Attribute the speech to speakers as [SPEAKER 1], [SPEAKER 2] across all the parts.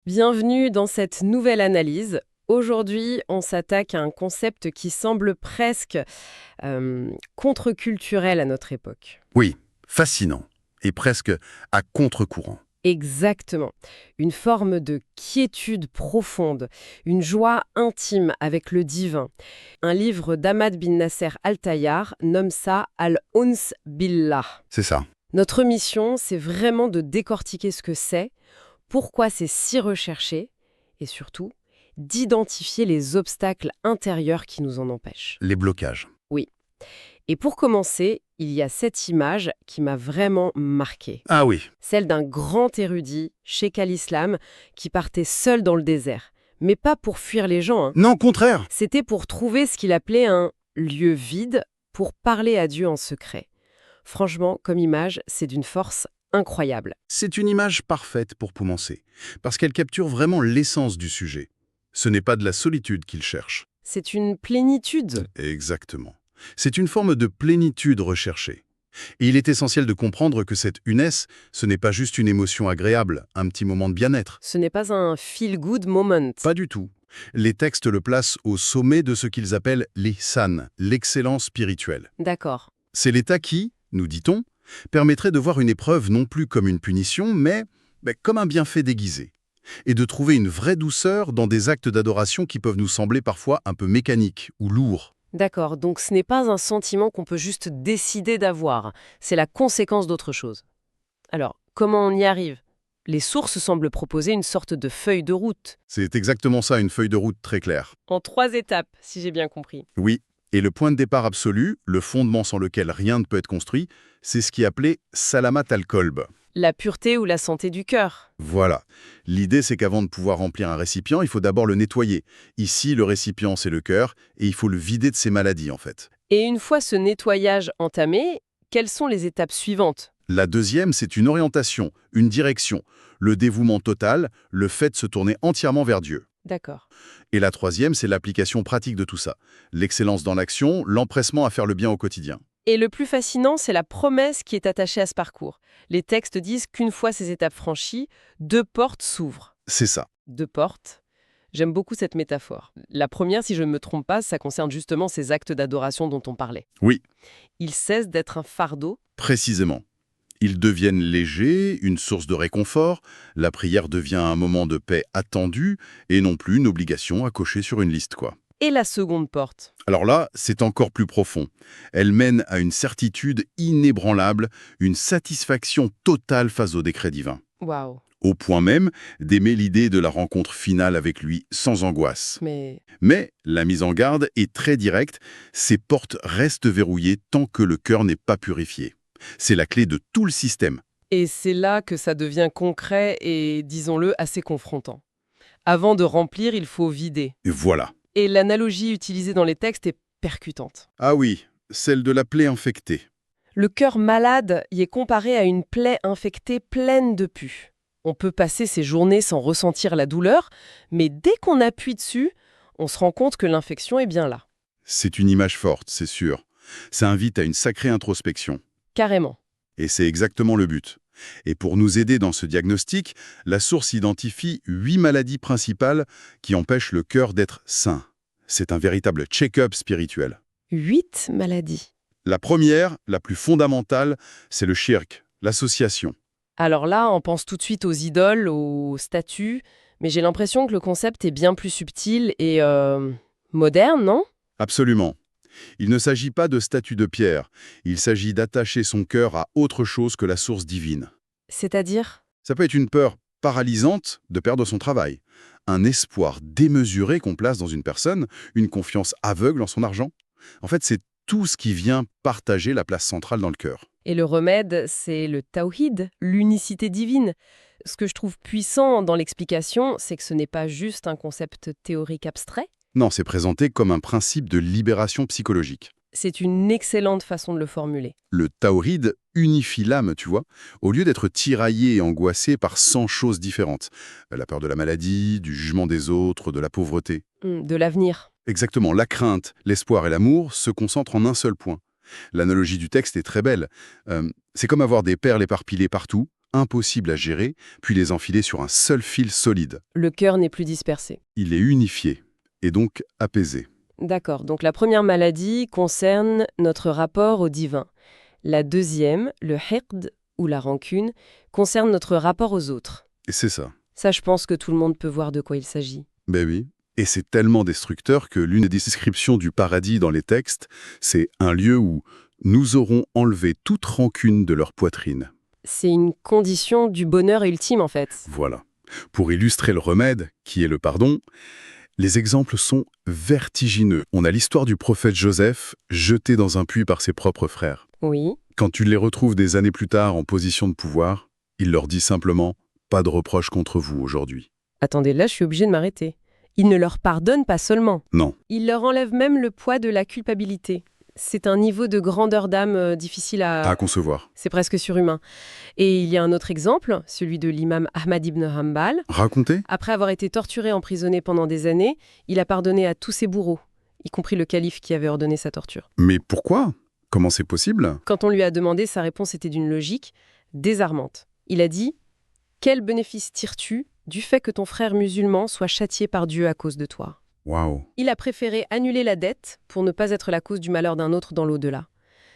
[SPEAKER 1] Bienvenue dans cette nouvelle analyse. Aujourd'hui, on s'attaque à un concept qui semble presque contre-culturel à notre époque.
[SPEAKER 2] Oui, fascinant, et presque à contre-courant.
[SPEAKER 1] Exactement. Une forme de quiétude profonde, une joie intime avec le divin. Un livre d'Ahmad bin Nasser Al-Tayyar nomme ça Al-Uns Billah.
[SPEAKER 2] C'est ça.
[SPEAKER 1] Notre mission, c'est vraiment de décortiquer ce que c'est, pourquoi c'est si recherché, et surtout, d'identifier les obstacles intérieurs qui nous en empêchent.
[SPEAKER 2] Les blocages.
[SPEAKER 1] Oui. Et pour commencer, il y a cette image qui m'a vraiment marquée.
[SPEAKER 2] Ah oui,
[SPEAKER 1] Celle d'un grand érudit, Cheikh al-Islam, qui partait seul dans le désert. Mais pas pour fuir les gens, hein.
[SPEAKER 2] non, contraire.
[SPEAKER 1] C'était pour trouver ce qu'il appelait un lieu vide pour parler à Dieu en secret. Franchement, comme image, c'est d'une force incroyable.
[SPEAKER 2] C'est une image parfaite pour commencer, parce qu'elle capture vraiment l'essence du sujet. Ce n'est pas de la solitude qu'il cherche.
[SPEAKER 1] C'est une plénitude.
[SPEAKER 2] Exactement. C'est une forme de plénitude recherchée. Et il est essentiel de comprendre que cette unesse, ce n'est pas juste une émotion agréable, un petit moment de bien-être.
[SPEAKER 1] Ce n'est pas un feel-good moment.
[SPEAKER 2] Pas du tout. Les textes le placent au sommet de ce qu'ils appellent l'ihsan, l'excellence spirituelle.
[SPEAKER 1] D'accord.
[SPEAKER 2] C'est l'état qui, nous dit-on, permettrait de voir une épreuve non plus comme une punition, mais comme un bienfait déguisé. Et de trouver une vraie douceur dans des actes d'adoration qui peuvent nous sembler parfois un peu mécaniques ou lourds.
[SPEAKER 1] D'accord, donc ce n'est pas un sentiment qu'on peut juste décider d'avoir, c'est la conséquence d'autre chose. Alors, comment on y arrive? Les sources semblent proposer une sorte de feuille de route,
[SPEAKER 2] C'est exactement ça, une feuille de route très claire.
[SPEAKER 1] en 3 étapes, si j'ai bien compris.
[SPEAKER 2] Oui, et le point de départ absolu, le fondement sans lequel rien ne peut être construit, c'est ce qui est appelé salamat al-kolb.
[SPEAKER 1] La pureté ou la santé du cœur.
[SPEAKER 2] Voilà. L'idée, c'est qu'avant de pouvoir remplir un récipient, il faut d'abord le nettoyer. Ici, le récipient, c'est le cœur, et il faut le vider de ses maladies, en fait.
[SPEAKER 1] Et une fois ce nettoyage entamé, quelles sont les étapes suivantes?
[SPEAKER 2] La deuxième, c'est une orientation, une direction, le dévouement total, le fait de se tourner entièrement vers Dieu.
[SPEAKER 1] D'accord.
[SPEAKER 2] Et la troisième, c'est l'application pratique de tout ça. L'excellence dans l'action, l'empressement à faire le bien au quotidien.
[SPEAKER 1] Et le plus fascinant, c'est la promesse qui est attachée à ce parcours. Les textes disent qu'une fois ces étapes franchies, 2 portes s'ouvrent.
[SPEAKER 2] C'est ça.
[SPEAKER 1] 2 portes. J'aime beaucoup cette métaphore. La première, si je ne me trompe pas, ça concerne justement ces actes d'adoration dont on parlait.
[SPEAKER 2] Oui,
[SPEAKER 1] Ils cessent d'être un fardeau.
[SPEAKER 2] précisément. Ils deviennent légers, une source de réconfort, la prière devient un moment de paix attendu, et non plus une obligation à cocher sur une liste, quoi.
[SPEAKER 1] Et la seconde porte.
[SPEAKER 2] Alors là, c'est encore plus profond. Elle mène à une certitude inébranlable, une satisfaction totale face au décret divin.
[SPEAKER 1] Waouh.
[SPEAKER 2] Au point même d'aimer l'idée de la rencontre finale avec lui sans angoisse.
[SPEAKER 1] Mais
[SPEAKER 2] Mais la mise en garde est très directe, ces portes restent verrouillées tant que le cœur n'est pas purifié. C'est la clé de tout le système.
[SPEAKER 1] et c'est là que ça devient concret et, disons-le, assez confrontant. Avant de remplir, il faut vider.
[SPEAKER 2] Et voilà.
[SPEAKER 1] Et l'analogie utilisée dans les textes est percutante.
[SPEAKER 2] Ah oui, celle de la plaie infectée.
[SPEAKER 1] Le cœur malade y est comparé à une plaie infectée pleine de pus. On peut passer ses journées sans ressentir la douleur, mais dès qu'on appuie dessus, on se rend compte que l'infection est bien là.
[SPEAKER 2] C'est une image forte, c'est sûr. Ça invite à une sacrée introspection.
[SPEAKER 1] Carrément.
[SPEAKER 2] Et c'est exactement le but. Et pour nous aider dans ce diagnostic, la source identifie 8 maladies principales qui empêchent le cœur d'être sain. C'est un véritable check-up spirituel.
[SPEAKER 1] 8 maladies.
[SPEAKER 2] La première, la plus fondamentale, c'est le shirk, l'association.
[SPEAKER 1] Alors là, on pense tout de suite aux idoles, aux statues, mais j'ai l'impression que le concept est bien plus subtil et moderne, non?
[SPEAKER 2] Absolument. Il ne s'agit pas de statue de pierre, il s'agit d'attacher son cœur à autre chose que la source divine.
[SPEAKER 1] C'est-à-dire?
[SPEAKER 2] Ça peut être une peur paralysante de perdre son travail, un espoir démesuré qu'on place dans une personne, une confiance aveugle en son argent. En fait, c'est tout ce qui vient partager la place centrale dans le cœur.
[SPEAKER 1] Et le remède, c'est le tawhid, l'unicité divine. Ce que je trouve puissant dans l'explication, c'est que ce n'est pas juste un concept théorique abstrait,
[SPEAKER 2] Non, c'est présenté comme un principe de libération psychologique.
[SPEAKER 1] c'est une excellente façon de le formuler.
[SPEAKER 2] Le tawhid unifie l'âme, tu vois, au lieu d'être tiraillé et angoissé par 100 choses différentes. La peur de la maladie, du jugement des autres, de la pauvreté.
[SPEAKER 1] De l'avenir.
[SPEAKER 2] Exactement, la crainte, l'espoir et l'amour se concentrent en un seul point. L'analogie du texte est très belle. C'est comme avoir des perles éparpillées partout, impossibles à gérer, puis les enfiler sur un seul fil solide.
[SPEAKER 1] Le cœur n'est plus dispersé.
[SPEAKER 2] Il est unifié, et donc apaisé.
[SPEAKER 1] D'accord, donc la première maladie concerne notre rapport au divin. La deuxième, le hiqd, ou la rancune, concerne notre rapport aux autres.
[SPEAKER 2] Et c'est ça.
[SPEAKER 1] Ça, je pense que tout le monde peut voir de quoi il s'agit.
[SPEAKER 2] Ben oui. Et c'est tellement destructeur que l'une des descriptions du paradis dans les textes, c'est un lieu où nous aurons enlevé toute rancune de leur poitrine.
[SPEAKER 1] C'est une condition du bonheur ultime, en fait.
[SPEAKER 2] Voilà. Pour illustrer le remède, qui est le pardon, les exemples sont vertigineux. On a l'histoire du prophète Joseph, jeté dans un puits par ses propres frères.
[SPEAKER 1] Oui.
[SPEAKER 2] Quand tu les retrouves des années plus tard en position de pouvoir, il leur dit simplement « pas de reproche contre vous aujourd'hui
[SPEAKER 1] Attendez, là, je suis obligée de m'arrêter. Il ne leur pardonne pas seulement. ».
[SPEAKER 2] Non,
[SPEAKER 1] Il leur enlève même le poids de la culpabilité. C'est un niveau de grandeur d'âme difficile
[SPEAKER 2] à concevoir.
[SPEAKER 1] C'est presque surhumain. Et il y a un autre exemple, celui de l'imam Ahmad ibn Hanbal.
[SPEAKER 2] Racontez.
[SPEAKER 1] Après avoir été torturé, emprisonné pendant des années, il a pardonné à tous ses bourreaux, y compris le calife qui avait ordonné sa torture.
[SPEAKER 2] Mais pourquoi? Comment c'est possible?
[SPEAKER 1] Quand on lui a demandé, sa réponse était d'une logique désarmante. Il a dit « Quel bénéfice tires-tu du fait que ton frère musulman soit châtié par Dieu à cause de toi ?»
[SPEAKER 2] Waouh.
[SPEAKER 1] Il a préféré annuler la dette pour ne pas être la cause du malheur d'un autre dans l'au-delà.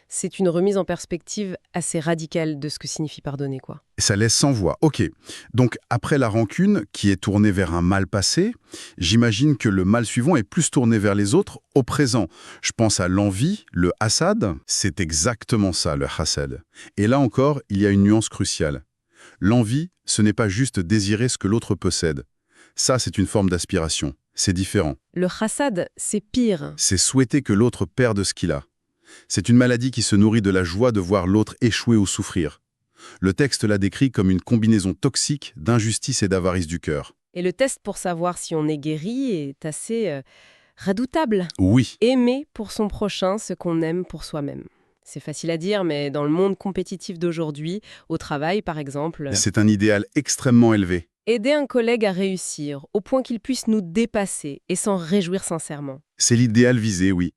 [SPEAKER 1] C'est une remise en perspective assez radicale de ce que signifie pardonner, quoi.
[SPEAKER 2] Ça laisse sans voix. Ok. Donc, après la rancune, qui est tournée vers un mal passé, j'imagine que le mal suivant est plus tourné vers les autres au présent. Je pense à l'envie, le hasad. C'est exactement ça, le hasad. Et là encore, il y a une nuance cruciale. L'envie, ce n'est pas juste désirer ce que l'autre possède. Ça, c'est une forme d'aspiration. C'est différent.
[SPEAKER 1] Le hassad, c'est pire.
[SPEAKER 2] C'est souhaiter que l'autre perde ce qu'il a. C'est une maladie qui se nourrit de la joie de voir l'autre échouer ou souffrir. Le texte la décrit comme une combinaison toxique d'injustice et d'avarice du cœur.
[SPEAKER 1] Et le test pour savoir si on est guéri est assez redoutable.
[SPEAKER 2] Oui,
[SPEAKER 1] Aimer pour son prochain ce qu'on aime pour soi-même. C'est facile à dire, mais dans le monde compétitif d'aujourd'hui, au travail par exemple,
[SPEAKER 2] c'est un idéal extrêmement élevé.
[SPEAKER 1] aider un collègue à réussir au point qu'il puisse nous dépasser et s'en réjouir sincèrement.
[SPEAKER 2] C'est l'idéal visé, oui.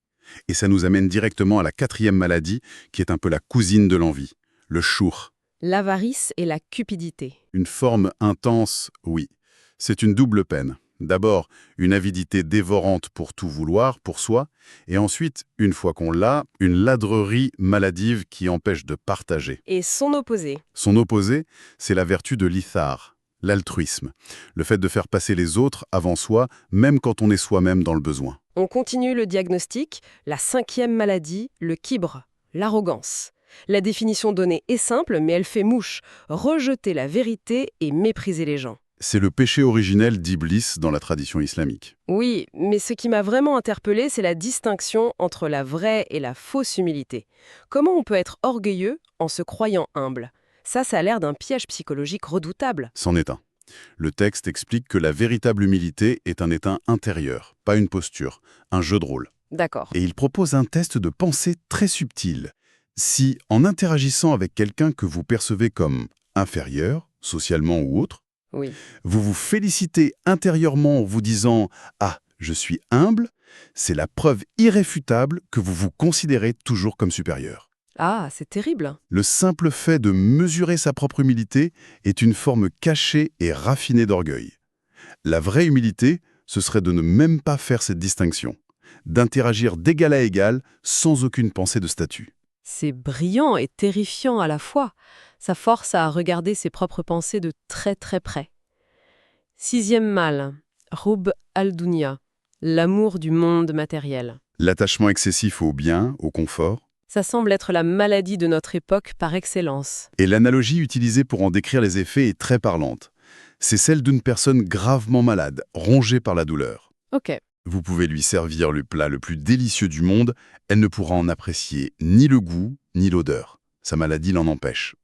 [SPEAKER 2] Et ça nous amène directement à la quatrième maladie, qui est un peu la cousine de l'envie, le chour.
[SPEAKER 1] L'avarice et la cupidité.
[SPEAKER 2] Une forme intense, oui. C'est une double peine. D'abord, une avidité dévorante pour tout vouloir, pour soi, et ensuite, une fois qu'on l'a, une ladrerie maladive qui empêche de partager.
[SPEAKER 1] Et son opposé.
[SPEAKER 2] Son opposé, c'est la vertu de l'ithar, l'altruisme, le fait de faire passer les autres avant soi, même quand on est soi-même dans le besoin.
[SPEAKER 1] On continue le diagnostic. La cinquième maladie, le kibre, l'arrogance. La définition donnée est simple, mais elle fait mouche. Rejeter la vérité et mépriser les gens.
[SPEAKER 2] C'est le péché originel d'Iblis dans la tradition islamique.
[SPEAKER 1] Oui, mais ce qui m'a vraiment interpellée, c'est la distinction entre la vraie et la fausse humilité. Comment on peut être orgueilleux en se croyant humble? Ça a l'air d'un piège psychologique redoutable.
[SPEAKER 2] C'en est un. Le texte explique que la véritable humilité est un état intérieur, pas une posture, un jeu de rôle.
[SPEAKER 1] D'accord.
[SPEAKER 2] Et il propose un test de pensée très subtil. Si, en interagissant avec quelqu'un que vous percevez comme inférieur, socialement ou autre,
[SPEAKER 1] Oui.
[SPEAKER 2] vous vous félicitez intérieurement en vous disant « Ah, je suis humble », c'est la preuve irréfutable que vous vous considérez toujours comme supérieur.
[SPEAKER 1] Ah, c'est terrible.
[SPEAKER 2] Le simple fait de mesurer sa propre humilité est une forme cachée et raffinée d'orgueil. La vraie humilité, ce serait de ne même pas faire cette distinction, d'interagir d'égal à égal sans aucune pensée de statut.
[SPEAKER 1] C'est brillant et terrifiant à la fois. Ça force à regarder ses propres pensées de très très près. Sixième mal, Roub al-Dunya, l'amour du monde matériel.
[SPEAKER 2] L'attachement excessif au bien, au confort,
[SPEAKER 1] Ça semble être la maladie de notre époque par excellence.
[SPEAKER 2] et l'analogie utilisée pour en décrire les effets est très parlante. C'est celle d'une personne gravement malade, rongée par la douleur.
[SPEAKER 1] Ok.
[SPEAKER 2] Vous pouvez lui servir le plat le plus délicieux du monde, elle ne pourra en apprécier ni le goût, ni l'odeur. Sa maladie l'en empêche.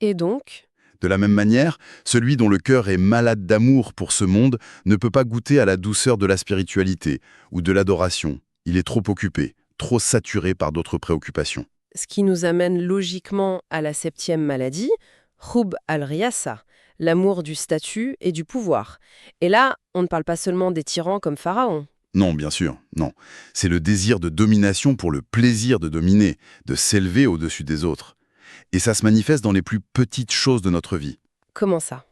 [SPEAKER 1] Et donc,
[SPEAKER 2] De la même manière, celui dont le cœur est malade d'amour pour ce monde ne peut pas goûter à la douceur de la spiritualité ou de l'adoration. Il est trop occupé, trop saturé par d'autres préoccupations.
[SPEAKER 1] ce qui nous amène logiquement à la septième maladie, Roub al-Riyasa, l'amour du statut et du pouvoir. Et là, on ne parle pas seulement des tyrans comme Pharaon.
[SPEAKER 2] Non, bien sûr, non. C'est le désir de domination pour le plaisir de dominer, de s'élever au-dessus des autres. Et ça se manifeste dans les plus petites choses de notre vie.
[SPEAKER 1] Comment ça?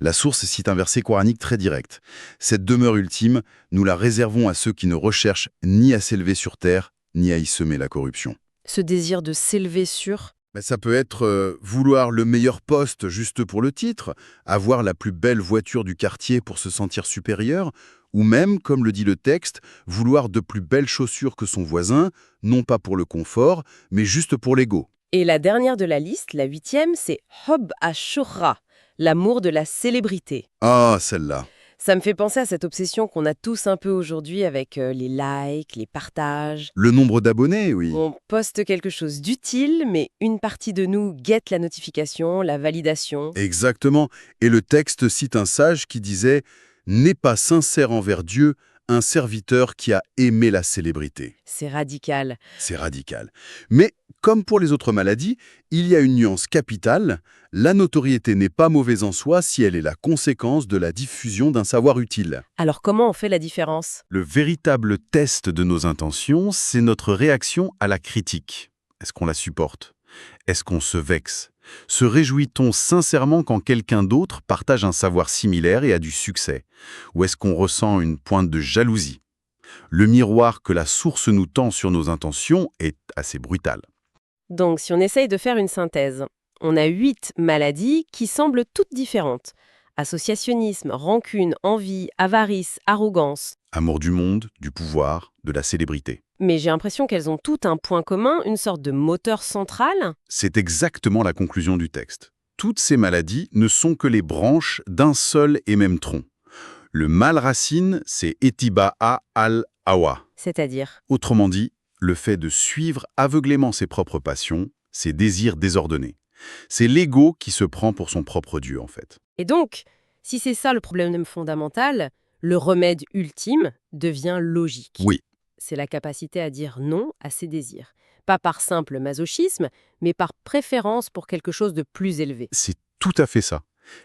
[SPEAKER 2] La source cite un verset coranique très direct. Cette demeure ultime, nous la réservons à ceux qui ne recherchent ni à s'élever sur terre, ni à y semer la corruption.
[SPEAKER 1] Ce désir de s'élever sur...
[SPEAKER 2] Ben, ça peut être vouloir le meilleur poste juste pour le titre, avoir la plus belle voiture du quartier pour se sentir supérieur, ou même, comme le dit le texte, vouloir de plus belles chaussures que son voisin, non pas pour le confort, mais juste pour l'ego.
[SPEAKER 1] Et la dernière de la liste, la 8e, c'est Hob ash-shuhra, l'amour de la célébrité.
[SPEAKER 2] Ah, celle-là.
[SPEAKER 1] Ça me fait penser à cette obsession qu'on a tous un peu aujourd'hui avec les likes, les partages.
[SPEAKER 2] Le nombre d'abonnés, oui.
[SPEAKER 1] On poste quelque chose d'utile, mais une partie de nous guette la notification, la validation.
[SPEAKER 2] Exactement. Et le texte cite un sage qui disait « N'est pas sincère envers Dieu un serviteur qui a aimé la célébrité ».
[SPEAKER 1] C'est radical.
[SPEAKER 2] C'est radical. Mais, comme pour les autres maladies, il y a une nuance capitale. La notoriété n'est pas mauvaise en soi si elle est la conséquence de la diffusion d'un savoir utile.
[SPEAKER 1] Alors comment on fait la différence?
[SPEAKER 2] Le véritable test de nos intentions, c'est notre réaction à la critique. Est-ce qu'on la supporte? Est-ce qu'on se vexe? Se réjouit-on sincèrement quand quelqu'un d'autre partage un savoir similaire et a du succès? Ou est-ce qu'on ressent une pointe de jalousie? Le miroir que la source nous tend sur nos intentions est assez brutal.
[SPEAKER 1] Donc si on essaye de faire une synthèse, on a 8 maladies qui semblent toutes différentes. Associationnisme, rancune, envie, avarice, arrogance.
[SPEAKER 2] Amour du monde, du pouvoir, de la célébrité.
[SPEAKER 1] Mais j'ai l'impression qu'elles ont toutes un point commun, une sorte de moteur central.
[SPEAKER 2] C'est exactement la conclusion du texte. Toutes ces maladies ne sont que les branches d'un seul et même tronc. Le mal racine, c'est Etiba'a al-Hawa.
[SPEAKER 1] C'est-à-dire?
[SPEAKER 2] Autrement dit, le fait de suivre aveuglément ses propres passions, ses désirs désordonnés. C'est l'ego qui se prend pour son propre Dieu, en fait.
[SPEAKER 1] Et donc, si c'est ça le problème fondamental, le remède ultime devient logique.
[SPEAKER 2] Oui,
[SPEAKER 1] C'est la capacité à dire non à ses désirs. Pas par simple masochisme, mais par préférence pour quelque chose de plus élevé.
[SPEAKER 2] c'est tout à fait ça.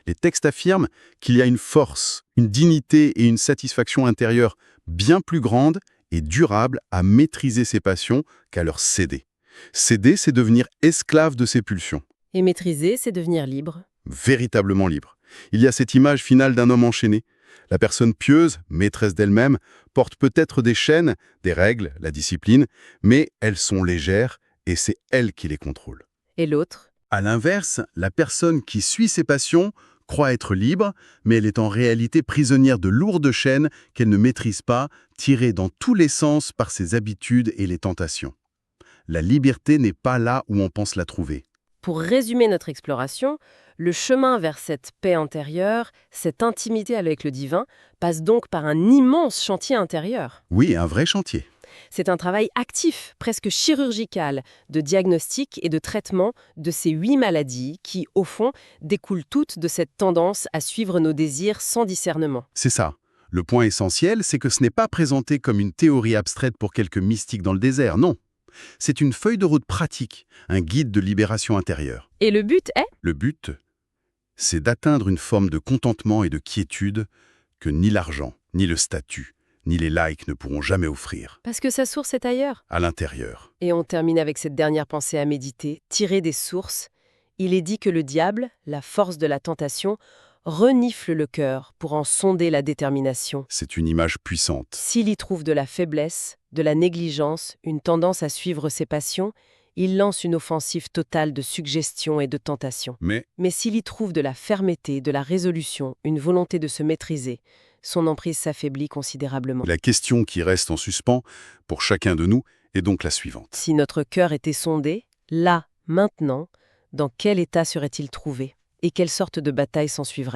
[SPEAKER 2] Les textes affirment qu'il y a une force, une dignité et une satisfaction intérieure bien plus grande et durable à maîtriser ses passions qu'à leur céder. Céder, c'est devenir esclave de ses pulsions.
[SPEAKER 1] Et maîtriser, c'est devenir libre.
[SPEAKER 2] Véritablement libre. Il y a cette image finale d'un homme enchaîné. La personne pieuse, maîtresse d'elle-même, porte peut-être des chaînes, des règles, la discipline, mais elles sont légères et c'est elle qui les contrôle.
[SPEAKER 1] Et l'autre?
[SPEAKER 2] À l'inverse, la personne qui suit ses passions croit être libre, mais elle est en réalité prisonnière de lourdes chaînes qu'elle ne maîtrise pas, tirées dans tous les sens par ses habitudes et les tentations. La liberté n'est pas là où on pense la trouver.
[SPEAKER 1] Pour résumer notre exploration, le chemin vers cette paix intérieure, cette intimité avec le divin, passe donc par un immense chantier intérieur.
[SPEAKER 2] Oui, un vrai chantier.
[SPEAKER 1] C'est un travail actif, presque chirurgical, de diagnostic et de traitement de ces 8 maladies qui, au fond, découlent toutes de cette tendance à suivre nos désirs sans discernement.
[SPEAKER 2] C'est ça. Le point essentiel, c'est que ce n'est pas présenté comme une théorie abstraite pour quelques mystiques dans le désert, non. C'est une feuille de route pratique, un guide de libération intérieure.
[SPEAKER 1] Et le but est?
[SPEAKER 2] Le but, c'est d'atteindre une forme de contentement et de quiétude que ni l'argent, ni le statut, ni les likes ne pourront jamais offrir,
[SPEAKER 1] Parce que sa source est ailleurs.
[SPEAKER 2] à l'intérieur.
[SPEAKER 1] Et on termine avec cette dernière pensée à méditer, tirée des sources. Il est dit que le diable, la force de la tentation, renifle le cœur pour en sonder la détermination.
[SPEAKER 2] C'est une image puissante.
[SPEAKER 1] S'il y trouve de la faiblesse, de la négligence, une tendance à suivre ses passions, il lance une offensive totale de suggestion et de tentation.
[SPEAKER 2] Mais
[SPEAKER 1] Mais s'il y trouve de la fermeté, de la résolution, une volonté de se maîtriser, son emprise s'affaiblit considérablement.
[SPEAKER 2] la question qui reste en suspens pour chacun de nous est donc la suivante.
[SPEAKER 1] Si notre cœur était sondé, là, maintenant, dans quel état serait-il trouvé? Et quelle sorte de bataille s'ensuivrait?